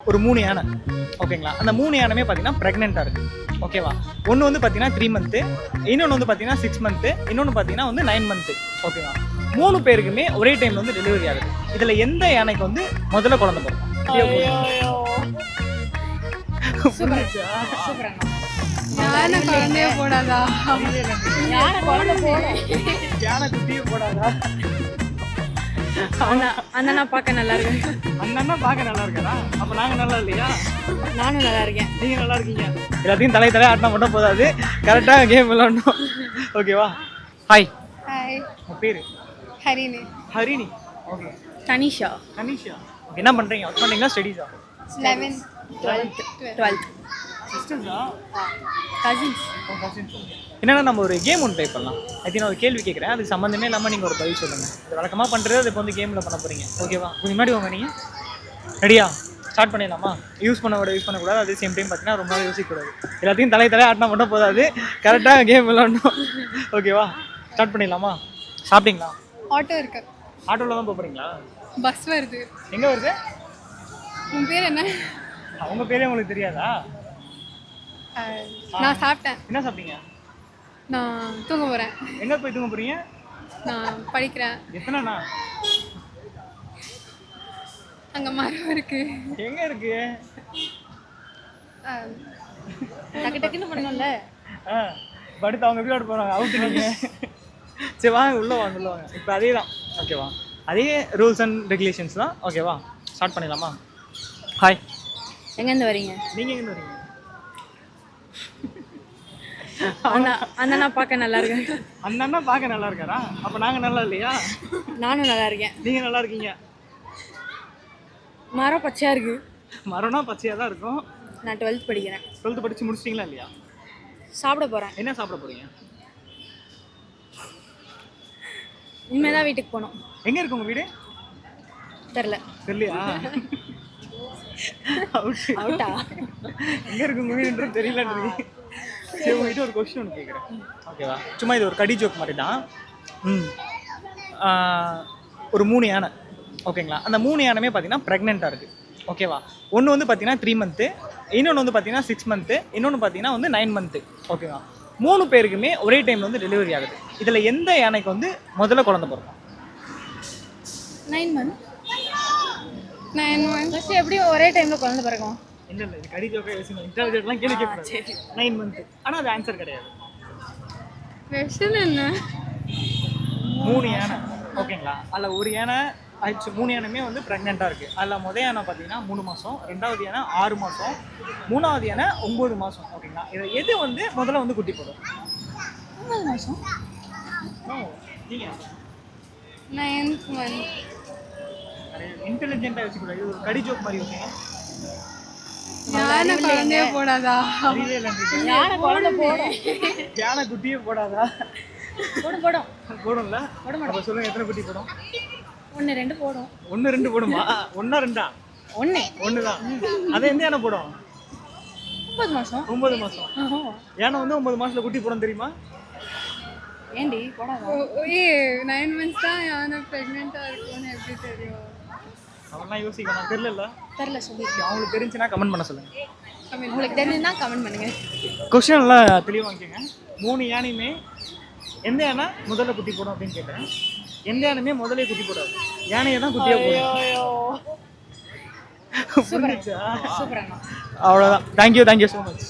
ஒரு 3 யானை ஓகேங்களா. அந்த 3 யானையுமே பார்த்தீங்கன்னா ப்ரெக்னெண்ட்டாக இருக்குது ஓகேவா. ஒன்று வந்து பார்த்தீங்கன்னா 3 மந்த்து, இன்னொன்று வந்து பார்த்தீங்கன்னா 6 மந்த்து, இன்னொன்று பார்த்தீங்கன்னா வந்து 9 மந்த்து ஓகேவா. 3 பேருக்குமே ஒரே டைமில் வந்து டெலிவரி ஆகுது. இதில் எந்த யானைக்கு வந்து முதல்ல குழந்தை பிறக்கும்? யானை குழந்தையே போடாதா? யானை குட்டியே போடாதா? அண்ணா பார்க்க நல்லா இருக்கு. அண்ணா பார்க்க நல்லா இருக்காரா? அப்போ நாங்கள் நல்லா இல்லையா? நானும் நல்லா இருக்கேன். நீங்கள் நல்லா இருக்கீங்க. எல்லாத்தையும் தலை ஆட்டினா மட்டும் போதாது, கரெக்டாக கேம் விளாடணும் ஓகேவா. ஹாய். ஹாய். உங்கள் பேர்? ஹரிணி. ஹரிணி. ஓகே. தனிஷா. தனிஷா. ஓகே, என்ன பண்ணுறீங்க? ஒர்க் பண்ணுறீங்களா ஸ்டடீஸா? 11th 12th சிஸ்டர்ஸா? கசின்ஸ். என்னன்னா நம்ம ஒரு கேம் ஒன்று ப்ளே பண்ணலாம். நான் ஒரு கேள்வி கேட்குறேன், அதுக்கு சம்மந்தமே இல்லாமல் நீங்கள் ஒரு பதில் சொல்லுங்கள். இது வழக்கமாக பண்ணுறது, அது இப்போ வந்து கேமில் பண்ண போகிறீங்க ஓகேவா. கொஞ்சம் முன்னாடி வாங்க. நீங்கள் ரெடியா? ஸ்டார்ட் பண்ணிடலாமா? யூஸ் பண்ணக்கூடாது, அதே சேம் டைம் பார்த்தீங்கன்னா ரொம்ப நாள் யோசிக்கக்கூடாது. எல்லாத்தையும் தலை ஆட்டினா மட்டும் போதாது, கரெக்டாக கேம் விளாடணும் ஓகேவா. ஸ்டார்ட் பண்ணிடலாமா? சாப்பிட்டீங்களா? ஆட்டோ இருக்கு. ஆட்டோவில் தான் போகிறீங்களா? பஸ் வருது. எங்கே வருது? உன் பேர் என்ன? அவங்க பேரே உங்களுக்கு தெரியாதா? நான் சாப்பிட்டேன். என்ன சாப்பிட்டீங்க? நான் தூங்க போகிறேன். எங்கே போய் தூங்க போகிறீங்க? நான் படிக்கிறேன். எத்தனைண்ணா? அங்கே மரம் இருக்கு. எங்கே இருக்கு? டக்கு டக்குன்னு பண்ணணும்ல. படுத்து அவங்க வீடு போகிறாங்க, அவுட்டு நீங்கள். சரி வாங்க, உள்ளே வாங்க. இப்போ அதே தான் ஓகேவா. அதே ரூல்ஸ் அண்ட் ரெகுலேஷன்ஸ் தான் ஓகேவா. ஸ்டார்ட் பண்ணிடலாமா? ஹாய். எங்கேருந்து வரீங்க? நீங்கள் எங்கேருந்து வரீங்க? அண்ணா பார்க்க நல்லா இருக்கு. அண்ணா பார்க்க நல்லா இருக்காரா? அப்போ நாங்கள் நல்லா இல்லையா? நானும் நல்லா இருக்கேன். நீங்கள் நல்லா இருக்கீங்க. மரம் பச்சையாக இருக்கு. மரம்னா பச்சையாக தான் இருக்கும். நான் 12th படிக்கிறேன். 12th படித்து முடிச்சிட்டிங்களா இல்லையா? சாப்பிட போகிறேன். என்ன சாப்பிட போகிறீங்க? இனிமேல் தான் வீட்டுக்கு போகணும். எங்கே இருக்கு உங்கள் வீடு? தெரியலையா? அவுட்டா? எங்கே இருக்கு உங்கள் வீடுன்றது தெரியலன்றீங்க. சரி, உங்கள்கிட்ட ஒரு கொஸ்டின் ஒன்று கேட்குறேன் ஓகேவா. சும்மா இது ஒரு கடி ஜோக் மாதிரி தான். ஒரு 3 யானை ஓகேங்களா. அந்த 3 யானையுமே பார்த்தீங்கன்னா ப்ரெக்னெண்ட்டாக இருக்குது ஓகேவா. ஒன்று வந்து பார்த்தீங்கன்னா 3 மந்த்து, இன்னொன்று வந்து பார்த்தீங்கன்னா 6 மந்த்து, இன்னொன்று பார்த்தீங்கன்னா வந்து 9 மந்த்து ஓகேவா. 3 பேருக்குமே ஒரே டைமில் வந்து டெலிவரி ஆகுது. இதில் எந்த யானைக்கு வந்து முதல்ல குழந்தை பிறக்கும்? 9 months. எப்படியும் ஒரே டைமில் குழந்தை பிறக்கும். இல்லை இது கடி ஜோக்காக யோசிக்கணும். இன்டெலிஜென்ட்லாம் கேள்வி கேட்கக்கூடாது. 9 மந்த்து. ஆனால் அது ஆன்சர் கிடையாது. வெர்ஷன் என்ன? 3 யானை ஓகேங்களா. அதில் ஒரு யானை ஆயிடுச்சு. 3 யானையுமே வந்து ப்ரெக்னெண்ட்டாக இருக்குது. அதில் முதல் யானை பார்த்தீங்கன்னா 3 மாதம், 2வது யானை 6 மாதம், 3வது யானை 9 மாதம் ஓகேங்களா. இதை எது வந்து முதல்ல வந்து குட்டி போடும்? 9 மாதம். நீங்கள் 9th month. இன்டெலிஜென்ட்டாக யோசிக்கூடாது. இது ஒரு கடி ஜோக் மாதிரி யோசிங்க. யானை குழந்தையே போடாதா? அறிவே இல்லைன்றீங்க. யானை குழந்தை போடும். யானை குட்டியே போடாதா? போடும். போடும்ல. அப்போ சொல்லுங்கள், எத்தனை குட்டி போடும்? 1 2 போடும். 1 2 போடுமா? 1 2 1 தான். அதை எந்த யானை போடும்? 9 மாதம். 9 மாதம். யானை வந்து 9 மாதத்தில் குட்டி போடும் தெரியுமா? ஏண்டி போடாதா? 9 months தான் யானை ப்ரெக்னெண்ட்டாக இருக்கும்னு எப்படி தெரியும்? அவன்லாம் யோசிக்கணும். தெரியல சொல்லி. அவங்களுக்கு தெரிஞ்சுன்னா கமெண்ட் பண்ண சொல்லுங்கள். உங்களுக்கு தெரிஞ்சுன்னா கமெண்ட் பண்ணுங்க. கொஸ்டின்லாம் தெளிவாக வாங்கிக்கோங்க. 3 யானையுமே எந்த யானை முதல்ல குட்டி போடும் அப்படின்னு கேட்டேன். எந்த யானையுமே முதல்ல குட்டி போடாது, யானையை தான் குட்டியாக போடும். சூப்பர். அவ்வளோதான். Thank you so much.